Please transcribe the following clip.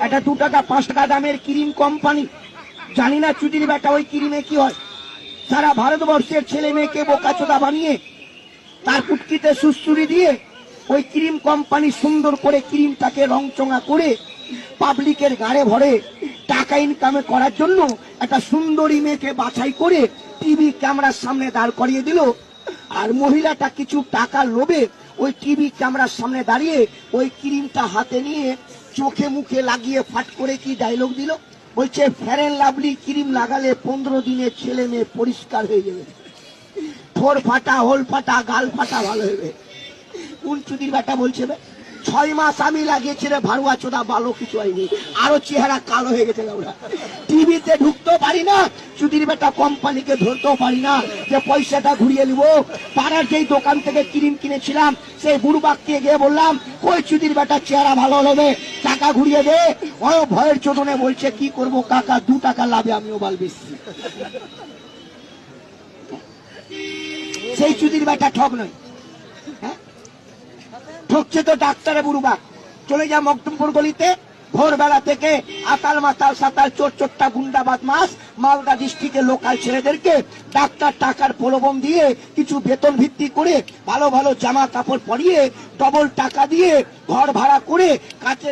একটা 2 টাকা 5 টাকা দামের ক্রিম কোম্পানি, জানি না চুদির বেটা ওই ক্রিমে কি হয়। সারা ভারতবর্ষের ছেলে মেয়েকে বোকাচোদা বানিয়ে তার কুটকিতে সুসুরি দিয়ে ওই ক্রিম কোম্পানি সুন্দর করে ক্রিমটাকে রংচঙা করে পাবলিকের গাড়ে ভরে টাকা ইনকাম করার জন্য একটা সুন্দরী মেয়েকে বাছাই করে টিভি ক্যামেরার সামনে দাঁড় করিয়ে দিল। আর মহিলাটা কিছু টাকার লোভে ওই টিভি ক্যামেরার সামনে দাঁড়িয়ে ওই ক্রিমটা হাতে নিয়ে চোখে মুখে লাগিয়ে ফাট করে কি ডায়লগ দিল, বলছে ফেয়ার এন্ড লাভলি ক্রিম লাগালে 15 দিনে ছেলে মেয়ে পরিষ্কার হয়ে যাবে, ঠোর ফাটা, হোল ফাটা, গাল ফাটা ভালো হবে। কোন চুদির বেটা বলছে 6 মাস আমি লাগিয়েছি রে ভাড়ুয়া চোদা, ভালো কিছু হয়নি, আরো চেহারা কালো হয়ে গেছে। আমরা টিভিতে ঢুকতেও পারি না, চুদির বেটা কোম্পানিকে ধরতেও পারি না যে পয়সাটা ঘুরিয়ে নিব। পাড়ার যেই দোকান থেকে ক্রিম কিনেছিলাম সেই বুড়বাককে গিয়ে বললাম কই চুদির বেটা চেহারা ভালো হবে, টাকা ঘুরিয়ে দে। ও ভয়ের চোদনে বলছে কি করব কাকা, 2 টাকা লাভে আমিও বাল বেশি। সেই চুদির বেটা ঠক নয়, ঠকছে তো ডাক্তারে বুড়ুবা। চলে যা মকদুমপুর গলিতে, ভোরবেলা থেকে আতাল মাতাল সাতাল চোর চোরটা গুন্ডা বদমাস মালদা ডিস্ট্রিক্টের লোকাল ছেলেদেরকে ডাক্তার টাকার প্রলোভন দিয়ে কিছু বেতন ভিত্তি করে ভালো ভালো জামা কাপড় পরিয়ে ডবল টাকা দিয়ে ঘর ভাড়া করে কাছে